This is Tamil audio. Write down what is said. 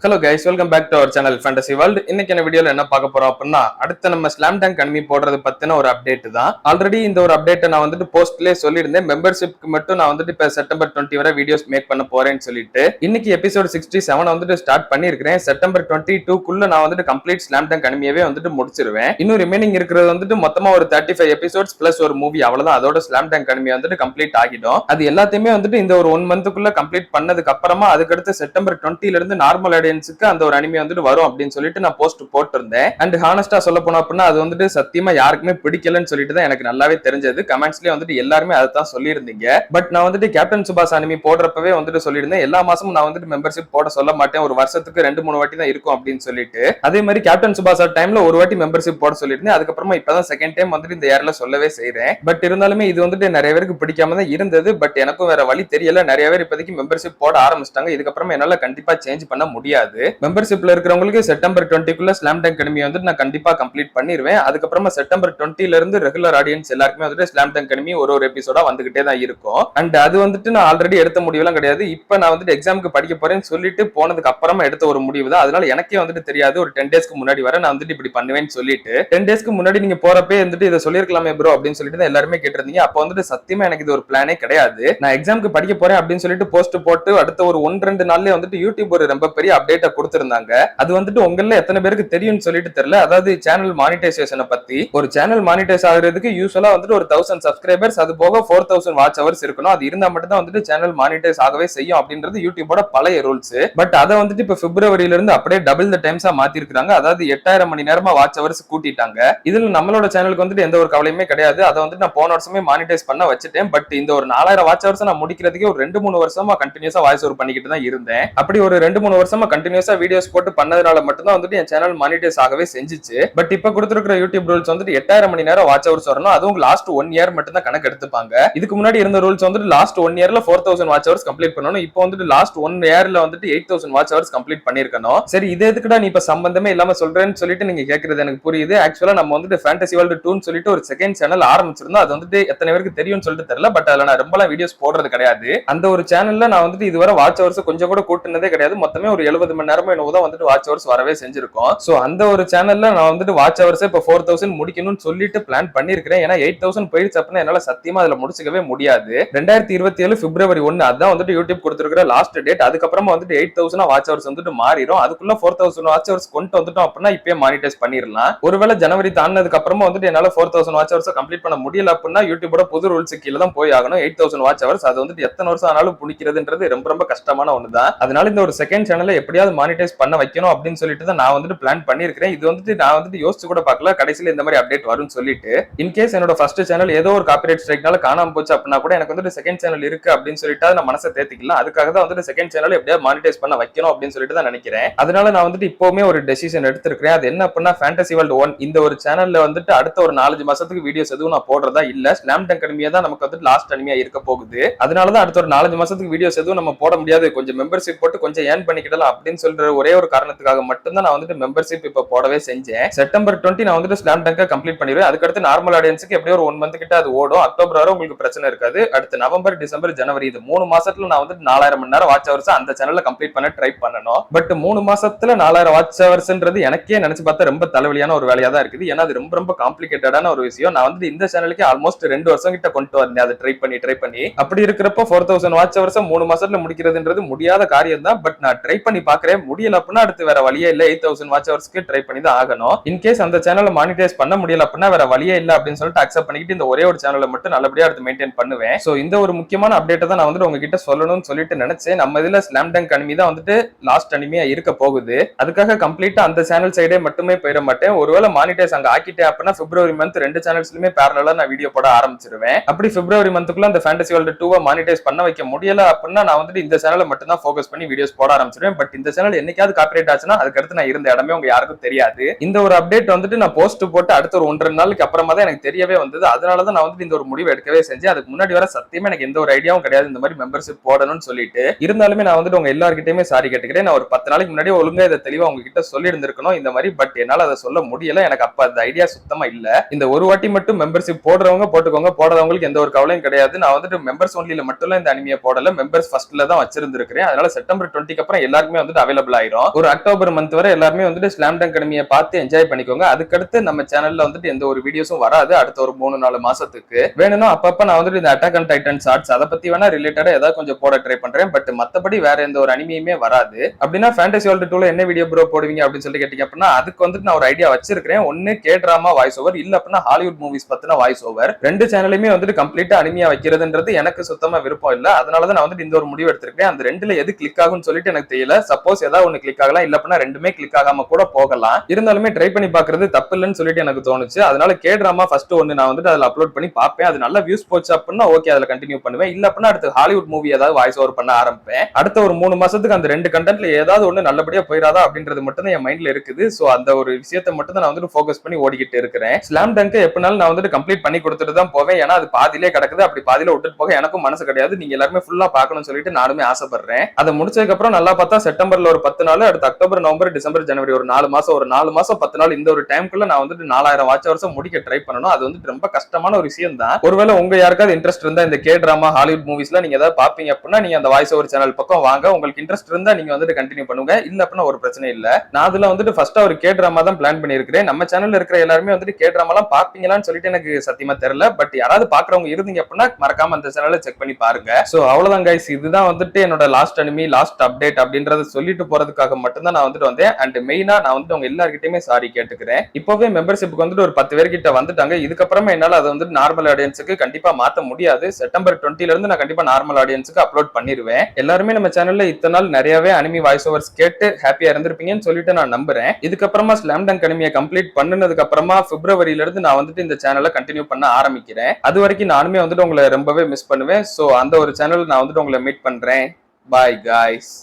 Hello guys, welcome back to our channel fantasy world. இன்னைக்கு என்ன வீடியோல என்ன பார்க்க போறோம் அப்படின்னா, அடுத்த நம்ம ஸ்லாம் டங்க் அனிமி போடுறது பத்தின ஒரு அப்டேட் தான். ஆல்ரெடி இந்த ஒரு அப்டேட்டை நான் போஸ்ட்லேயே சொல்லியிருந்தேன். மெம்பர்ஷிப்க்கு மட்டும் நான் இப்ப செப்டம்பர் 20 வரை வீடியோஸ் மேக் பண்ண போறேன்னு சொல்லிட்டு இன்னைக்கு எபிசோட் 67 ஸ்டார்ட் பண்ணிருக்கிறேன். செப்டம்பர் 22க்குள்ள நான் கம்ப்ளீட் ஸ்லாம் டங்க் அனிமியவே முடிச்சிருவேன். இன்னும் ரிமைனிங் இருக்கிறது மொத்தமா ஒரு 35 எபிசோட்ஸ் பிளஸ் ஒரு மூவி, அவ்வளவுதான். அதோட ஸ்லாம் டங்க் அனிமி கம்ப்ளீட் ஆகிடும். அது எல்லாத்தையுமே இந்த ஒரு 1 மந்த்துக்குள்ள கம்ப்ளீட் பண்ணதுக்கு அப்புறமா அதுக்கடுத்து செப்டம்பர் 20ல இருந்து நார்மல் அந்த ஒரு அனிமே வரும் அப்படின்னு சொல்லிட்டு நான் போஸ்ட் போட்டிருந்தேன். அண்ட் ஹானஸ்டா சொல்ல போனா அப்படின்னா அது சத்தியமா யாருக்குமே பிடிக்கலன்னு சொல்லிட்டு தான் எனக்கு நல்லாவே தெரிஞ்சது. கமெண்ட்ஸ்லயே எல்லாருமே அதை தான் சொல்லியிருந்தீங்க. பட் நான் கேப்டன் சுபாஷ் அனிமி போடுறப்பவே சொல்லியிருந்தேன், எல்லா மாசமும் நான் மெம்பர்ஷிப் போட சொல்ல மாட்டேன், ஒரு வருஷத்துக்கு 2-3 வாட்டி தான் இருக்கும் அப்படின்னு சொல்லிட்டு. அதே மாதிரி கேப்டன் சுபாஷ் டைம்ல ஒரு வாட்டி மெம்பர்ஷிப் போட சொல்லியிருந்தேன். அதுக்கப்புறமா இப்பதான் செகண்ட் டைம் இந்த இயர்ல சொல்லவே செய்றேன். பட் இருந்தாலுமே இது நிறைய பேருக்கு பிடிக்காம தான் இருந்தது. பட் எனக்கும் வேற வழி தெரியல. நிறைய பேர் இப்போதைக்கு மெம்பர்ஷிப் போட ஆரம்பிச்சிட்டாங்க. இதுக்கப்புறமா என்னால கண்டிப்பா சேஞ்ச் பண்ண முடியாது. மெம்பர்ஷிப்ல இருக்கிறவங்களுக்கு செப்டம்பர் 20க்குள்ள ஸ்லாம் டங்க் அனிமி நான் கண்டிப்பா கம்ப்ளீட் பண்ணிடுவேன். அதுக்கப்புறமா செப்டம்பர் 20ல இருந்து ரெகுலர் ஆடியன்ஸ் எல்லாருக்குமே ஸ்லாம் டங்க் அனிமி ஒரு எபிசோடா வந்துகிட்டே தான் இருக்கும். அண்ட் அது நான் ஆல்ரெடி எடுத்த முடிவுலாம் கிடையாது. இப்ப நான் எக்ஸாமுக்கு படிக்க போறேன்னு சொல்லிட்டு போனதுக்கு அப்புறமா எடுத்த ஒரு முடிவு தான். அதனால எனக்கே தெரியாது. ஒரு 10 டேஸ்க்கு முன்னாடி வர நான் இப்படி பண்ணுவேன்னு சொல்லிட்டு 10 டேஸ்க்கு முன்னாடி நீங்க போறப்பே இதை சொல்லிருக்கலாமே ப்ரோ அப்படின்னு சொல்லிட்டு தான் எல்லாருமே கேட்டிருந்தீங்க. அப்ப சத்தியமா எனக்கு இது ஒரு பிளானே கிடையாது. நான் எக்ஸாமுக்கு படிக்க போறேன் அப்படின்னு சொல்லிட்டு போஸ்ட் போட்டு அடுத்த ஒரு 1-2 நாள்லயே யூடியூப் ஒரு ரொம்ப பெரிய அப்டேட் கொடுத்திருந்தாங்க. அது உங்கள எத்தனை பேருக்கு தெரியும்னு சொல்லிட்டு தெரியல. அதாவது சேனல் மானிட்டைசேஷனை பத்தி. ஒரு சேனல் மானிட்டைஸ் ஆகுறதுக்கு யூசுவலா ஒரு 1000 சப்ஸ்கிரைபர்ஸ், அது போக 4000 வாட்ச் ஹவர்ஸ் இருக்கணும். அது இருந்தா மட்டும் தான் சேனல் மானிட்டைஸ் ஆகவே செய்யும் அப்படின்றது யூடியூபோட பழைய ரூல்ஸ். பட் அதை இப்ப பிப்ரவரியில இருந்து அப்படியே டபுள் த டைம்ஸா மாத்தி இருக்காங்க. அதாவது 8000 மணி நேரமா வாட்ச் ஹவர்ஸ் கூட்டிட்டாங்க. இதுல நம்மளோட சேனலுக்கு எந்த ஒரு கவலையுமே கிடையாது. அதை நான் போன வருஷமே மானிட்டைஸ் பண்ண வச்சுட்டேன். பட் இந்த ஒரு 4000 வாட்ச் ஹவர்ஸ் நான் முடிக்கிறதுக்கே ஒரு 2-3 வருஷமா கண்டினியூஸா வாய்ஸ் ஓவர் பண்ணிக்கிட்டு தான் இருந்தேன். அப்படி ஒரு 2-3 வருஷமா கண்டினியூஸா வீடியோஸ் போட்டு பண்ணதுனால மட்டும் தான் என் சேனல் மானிட்டைஸ் ஆகவே செஞ்சிச்சு. பட் இப்ப கொடுத்திருக்கிற யூடியூப் ரூல்ஸ் 8000 மணி நேரம் வாட்ச் ஹவர்ஸ் வரணும். அதுவும் லாஸ்ட் 1 இயர் மட்டும் தான் கணக்கு எடுத்துப்பாங்க. இதுக்கு முன்னாடி இருந்த ரூல்ஸ் லாஸ்ட் 1 இயர்ல 4000 வாட்ச் ஹவர்ஸ் கம்ப்ளீட் பண்ணணும். இப்போ லாஸ்ட் 1 இயர்ல 8000 வாட்ச் ஹவர்ஸ் கம்ப்ளீட் பண்ணிருக்கணும். சரி, இது எதுக்குடா நீ இப்ப சம்பந்தமே இல்லாம சொல்றேன்னு சொல்லிட்டு நீங்க கேக்குறது எனக்கு புரியுது. ஆக்சுவலா நம்ம ஃபேண்டசி வேர்ல்ட் 2 சொல்லிட்டு ஒரு செகண்ட் சேனல் ஆரம்பிச்சிருந்தோம். அது எத்தனை பேருக்கு தெரியும்னு சொல்லிட்டு தெரியல. பட் அதுல நான் ரொம்ப வீடியோஸ் போடுறது கிடையாது. அந்த ஒரு சேனல்ல நான் இதுவரை வாட்ச் ஹவர்ஸ் கொஞ்சம் கூட கூட்டினதே கிடையாது. மொத்தமே ஒரு 70 மணி நேரமோ என்னவோ தான் வாட்ச் ஹவர்ஸ் வரவே செஞ்சிருக்கோம். சோ அந்த ஒரு சேனல்ல நான் வாட்ச் ஹவர்ஸ் இப்ப 4000 முடிக்கணும்னு சொல்லிட்டு பிளான் பண்ணிருக்கேன். ஏன்னா 8000 போயிடுச்சு அப்படின்னா என்னால சத்தியமா அதுல முடிச்சுக்கவே முடியாது. 2027 பிப்ரவரி 1 அதான் யூடியூப் கொடுத்திருக்கிற லாஸ்ட் டேட். அதுக்கப்புறமா 8000 வாட்ச் ஹவர்ஸ் மாறிடும். அதுக்குள்ள 4000 வாட்ச் ஹவர்ஸ் கொண்டு வந்துட்டோம் அப்படின்னா இப்பயே மானிட்டைஸ் பண்ணிடலாம். ஒருவேளை ஜனவரி தாண்டதுக்கு அப்புறமா என்னால 4000 வாட்ச் ஹவர்ஸ் கம்ப்ளீட் பண்ண முடியல அப்படின்னா யூடியூபோட புது ரூல்ஸ் கீழே தான் போய் ஆகணும். 8000 வாட்ச் ஹவர்ஸ் அது எத்தனை வருஷம் ஆனாலும் பிடிக்கிறதுன்றது ரொம்ப ரொம்ப கஷ்டமான ஒண்ணுதான். அதனால இந்த ஒரு செகண்ட் சேனலை எப்படியாவது மானிட்டைஸ் பண்ண வைக்கணும் அப்படின்னு சொல்லிட்டு தான் நான் பிளான் பண்ணிருக்கேன். இது நான் யோசிச்சு கூட பார்க்கல கடைசியில இந்த மாதிரி அப்டேட் வரும்னு சொல்லிட்டு. இன்கேஸ் என்னோட ஃபர்ஸ்ட் சேனல் ஏதோ ஒரு காப்பிரைட் ஸ்ட்ரைக்னால காணாம போச்சு அப்படின்னா கூட எனக்கு செகண்ட் சேனல் இருக்கு அப்படின்னு சொல்லிட்டு நான் மனசை தேத்திக்கலாம். அதுக்காக தான் செகண்ட் சேனல் எப்படியாவது மானிட்டைஸ் பண்ண வைக்கணும் அப்படின்னு சொல்லிட்டு தான் நினைக்கிறேன். அதனால நான் இப்பவுமே ஒரு டெசிஷன் எடுத்திருக்கிறேன். அது என்ன அப்படின்னா ஃபேண்டசி வேர்ல்ட் 1 இந்த ஒரு சேனல்ல அடுத்த ஒரு 4-5 மாசத்துக்கு வீடியோஸ் எதுவும் நான் போடுறதா இல்ல. ஸ்லாம் டங்க் அனிமியா தான் நமக்கு லாஸ்ட் அனிமியா இருக்க போகுது. அதனாலதான் அடுத்த ஒரு 4-5 மாசத்துக்கு வீடியோஸ் எதுவும் நம்ம போட முடியாது, கொஞ்சம் மெம்பர்ஷிப் போட்டு கொஞ்சம் ஏர்ன் பண்ணிக்கிடலாம் அப்படின்னு சொல்ற ஒரே ஒரு காரணத்துக்காக மட்டும் தான் நான் மெம்பர்ஷிப் இப்ப போடவே செஞ்சேன். செப்டம்பர் 20 நான் ஸ்லாம் டங்கை கம்ப்ளீட் பண்ணிடுவேன். அதுக்கடுத்து நார்மல் ஆடியன்ஸுக்கு எப்படியும் ஒரு 1 மந்த் கிட்ட அது ஓடும். அக்டோபர் வரை உங்களுக்கு பிரச்சனை இருக்காது. அடுத்து நவம்பர், டிசம்பர், ஜனவரி இது 3 மாசத்துல நான் 4000 மணி நேரம் வாட்ச் ஹவர்ஸ் அந்த சேனல்ல கம்ப்ளீட் பண்ண ட்ரை பண்ணணும். பட் 3 மாசத்துல 4000 வாட்ச் ஹவர்ஸ்ன்றது எனக்கே நினைச்சு பார்த்தா ரொம்ப தலைவலியான ஒரு வேலையா தான் இருக்குது. ஏன்னா அது ரொம்ப ரொம்ப காம்ப்ளிகேட்டடான ஒரு விஷயம். நான் இந்த சேனலுக்கு ஆல்மோஸ்ட் 2 வருஷம் கிட்ட கொண்டு வந்தேன் அதை ட்ரை பண்ணி. அப்படி இருக்கிறப்ப 4000 வாட்ச் ஹவர்ஸ் 3 மாசத்துல முடிக்கிறதுன்றது முடியாத காரியம் தான். பட் நான் ட்ரை பண்ணி பாக்குறேன். முடியல அப்படின்னா அடுத்து வேற வழியே இல்ல, 8000 வாட்ச் ஹவர்ஸ்க்கு ட்ரை பண்ணி தான் ஆகணும். இன்கேஸ் அந்த சேனலை மானிட்டைஸ் பண்ண முடியல அப்படின்னா வேற வழியே இல்ல அப்படின்னு சொல்லிட்டு அக்செப்ட் பண்ணிக்கிட்டு இந்த ஒரே ஒரு சேனலை மட்டும் நல்லபடியா அடுத்து மெயின்டைன் பண்ணுவேன். சோ இந்த ஒரு முக்கியமான அப்டேட்டை தான் நான் உங்ககிட்ட சொல்லணும்னு சொல்லிட்டு நினைச்சேன். நம்ம இதுல ஸ்லாம் டங்க் அனிமி தான் லாஸ்ட் அனிமியா இருக்க போகுது. அதுக்காக கம்ப்ளீட்டா அந்த சேனல் சைடே மட்டுமே போயிட மாட்டேன். ஒருவேளை மானிட்டைஸ் அங்க ஆக்கிட்டேன் அப்படின்னா பிப்ரவரி மந்த் 2 சேனல்ஸ்லயுமே பேரலா நான் வீடியோ போட ஆரம்பிச்சிருவேன். அப்படி பிப்ரவரி மந்த்துக்குள்ள அந்த ஃபேண்டசி வேர்ல்ட் 2 மானிட்டைஸ் பண்ண வைக்க முடியல அப்படின்னா நான் இந்த சேனலை மட்டும் தான் ஃபோக்கஸ் பண்ணி வீடியோஸ் போட ஆரம்பிச்சிருவேன். பட் இந்த சேனல் என்னைக்காவது காப்பிரைட் ஆச்சுன்னா அதுக்கடுத்து நான் இருந்த இடமே உங்க யாருக்கும் தெரியாது. இந்த ஒரு அப்டேட் நான் போஸ்ட் போட்டு அடுத்த ஒரு 1-2 நாளுக்கு அப்புறமா தான் எனக்கு தெரியவே வந்தது. அதனாலதான் நான் இந்த ஒரு முடிவு எடுக்கவே செஞ்சேன். அதுக்கு முன்னாடி வர சத்தியமா எனக்கு எந்த ஒரு ஐடியாவும் கிடையாது இந்த மாதிரி மெம்பர்ஷிப் போடணும்னு சொல்லிட்டு. இருந்தாலுமே நான் உங்க எல்லார்கிட்டயுமே சாரி கேட்டுக்கிறேன். நான் ஒரு 10 நாளைக்கு முன்னாடி ஒழுங்கா இதை தெளிவா உங்ககிட்ட சொல்லி இருந்திருக்கணும் இந்த மாதிரி. பட் என்னால அதை சொல்ல முடியல. எனக்கு அப்ப அந்த ஐடியா சுத்தமா இல்ல. இந்த ஒரு வாட்டி மட்டும் மெம்பர்ஷிப் போடுறவங்க போட்டுக்கோங்க, போடாதவங்களுக்கு எந்த ஒரு கவலையும் கிடையாது. நான் மெம்பர்ஸ் ஒன்லில மட்டும் இந்த அனிமியை போடல, மெம்பர்ஸ் ஃபர்ஸ்ட்ல தான் வச்சிருந்திருக்கிறேன். அதனால செப்டம்பர் 20க்கு அப்புறம் எல்லாருக்குமே வந்துட்டு அவைலபிள் ஆயிரும். ஒரு அக்டோபர் மந்த் வரை எல்லாருமே வந்துட்டு ஸ்லாம் டங்க் அகாடமியை பார்த்து என்ஜாய் பண்ணிக்கோங்க. அதுக்கடுத்து நம்ம சேனல்ல வந்துட்டு எந்த ஒரு வீடியோஸும் வராது அடுத்த ஒரு 3-4 மாசத்துக்கு. வேணும்னா அப்பப்ப நான் வந்துட்டு இந்த அட்டாக் ஆன் டைட்டன் ஷார்ட்ஸ் அதை பத்தி வேணா ரிலேட்டடா ஏதாவது கொஞ்சம் போட ட்ரை பண்றேன். பட் மத்தபடி வேற எந்த ஒரு அனிமையுமே வராது. அப்படின்னா ஃபேண்டசி வேர்ல்டு 2ல என்ன வீடியோ ப்ரோ போடுவீங்க அப்படின்னு சொல்லி கேட்டீங்க அப்படின்னா அதுக்கு வந்துட்டு நான் ஒரு ஐடியா வச்சிருக்கேன். ஒன்னு கே டிராமா வாய்ஸ் ஓவர், இல்ல அப்படின்னா ஹாலிவுட் மூவிஸ் பத்தின வாய்ஸ் ஓவர். ரெண்டு சேனலுமே வந்துட்டு கம்ப்ளீட்டா அனிமையா வைக்கிறதுன்றது எனக்கு சுத்தமா விருப்பம் இல்ல. அதனாலதான் நான் வந்துட்டு இந்த ஒரு முடிவு எடுத்திருக்கேன். அந்த ரெண்டுல எது கிளிக் ஆகும்னு சொல்லிட்டு எனக்கு தெரியல. சப்போஸ் ஏதாவது ஒன்னு கிளிக் ஆகலாம், இல்ல அப்படின்னா ரெண்டுமே கிளிக் ஆகாம கூட போகலாம். இருந்தாலுமே ட்ரை பண்ணி பாக்குறது தப்பு இல்லைன்னு சொல்லிட்டு எனக்கு தோணுச்சு. அதனால கே டிராமா ஃபர்ஸ்ட் ஒன்னு நான் வந்துட்டு அதுல அப்லோட் பண்ணி பார்ப்பேன். அது நல்ல வியூஸ் போச்சு அப்படின்னா ஓகே அதுல கண்டினியூ பண்ணுவேன். இல்ல அப்படின்னா அடுத்து ஹாலிவுட் மூவி ஏதாவது வாய்ஸ் ஓவர் பண்ண ஆரம்பிப்பேன். அடுத்த ஒரு 3 மாசத்துக்கு அந்த ரெண்டு கண்டென்ட்ல ஏதாவது ஒண்ணு நல்லபடியா போயிடாதா அப்படின்றது மட்டும் தான் என் மைண்ட்ல இருக்குது. சோ அந்த ஒரு விஷயத்தை மட்டும் தான் நான் வந்துட்டு ஃபோக்கஸ் பண்ணி ஓடிக்கிட்டு இருக்கிறேன். ஸ்லாம் டங்க் எப்பனாலும் நான் வந்துட்டு கம்ப்ளீட் பண்ணி கொடுத்துட்டு தான் போவேன். ஏன்னா அது பாதியிலே கிடக்குது. அப்படி பாதியில விட்டுட்டு போக எனக்கும் மனசு கிடையாது. நீங்க எல்லாருமே ஃபுல்லா பார்க்கணும்னு சொல்லிட்டு நானுமே ஆசைப்படுறேன். அதை முடிச்சதுக்கு அப்புறம் நல்லா பார்த்தா செப்டம்பர்ல ஒரு 10 நாள், அடுத்து அக்டோபர், நவம்பர், டிசம்பர், ஜனவரி ஒரு 4 மாசம் 10 நாள் இந்த ஒரு டைம்குள்ள நான் வந்துட்டு 4000 வாட்ச் ஹவர்ஸ் முடிக்க ட்ரை பண்ணணும். அது வந்து ரொம்ப கஷ்டமான ஒரு விஷயம் தான். ஒருவேளை உங்க யாருக்காவது இன்ட்ரெஸ்ட் இருந்தா இந்த கே டிராமா ஹாலிவுட் மூவிஸ்ல நீங்க ஏதாவது பாப்பீங்க அப்படின்னா நீங்க அந்த வாய்ஸ் ஓவர் சேனல் பக்கம் வாங்க. உங்களுக்கு இன்ட்ரெஸ்ட் இருந்தா நீங்க வந்துட்டு கண்டினியூ பண்ணுங்க. இல்ல அப்படின்னா ஒரு பிரச்சனை இல்ல. நான் அதுல வந்துட்டு ஃபர்ஸ்ட் ஒரு கே டிராமா தான் பிளான் பண்ணிருக்கிறேன். நம்ம சேனல்ல இருக்கிற எல்லாருமே வந்துட்டு கே டிராமா எல்லாம் பாப்பீங்களான்னு சொல்லிட்டு எனக்கு சத்தியமா தெரியல. பட் யாராவது பாக்குறவங்க இருந்தீங்க அப்படின்னா மறக்காம அந்த சேனலை செக் பண்ணி பாருங்க. சோ அவ்வளவுதான் கைஸ். இதுதான் வந்துட்டு என்னோட லாஸ்ட் அனிமி லாஸ்ட் அப்டேட் அப்படின்றத சொல்லிட்டு போறதுக்காக மட்டும் தான் நான் வந்துட்டு வந்தேன். அண்ட் மெயினா நான் வந்துட்டு உங்க எல்லார்கிட்டயுமே சாரி கேட்டுக்கிறேன். இப்பவே மெம்பர்ஷிப்புக்கு வந்துட்டு ஒரு 10 பேர்கிட்ட வந்துட்டாங்க. இதுக்கப்புறமா என்னால அதை வந்துட்டு நார்மல் ஆடியன்ஸுக்கு கண்டிப்பா மாத்த முடியாது. செப்டம்பர் 20ல இருந்து நான் கண்டிப்பா நார்மல் ஆடியன்ஸுக்கு அப்லோட் பண்ணிருவேன். எல்லாருமே நம்ம சேனல்ல இத்தனை நாள் நிறையவே அனிமி வாய்ஸ் ஓவர்ஸ் கேட்டு ஹாப்பியா இருந்திருப்பீங்கன்னு சொல்லிட்டு நான் நம்புறேன். இதுக்கப்புறமா ஸ்லாம் டங்க் அனிமியை கம்ப்ளீட் பண்ணதுக்கு அப்புறமா பிப்ரவரியில இருந்து நான் வந்துட்டு இந்த சேனலை கண்டினியூ பண்ண ஆரம்பிக்கிறேன். அது வரைக்கும் நானுமே வந்துட்டு உங்களை ரொம்பவே மிஸ் பண்ணுவேன். சோ அந்த ஒரு சேனல் நான் வந்துட்டு உங்களை மீட் பண்றேன். Bye guys.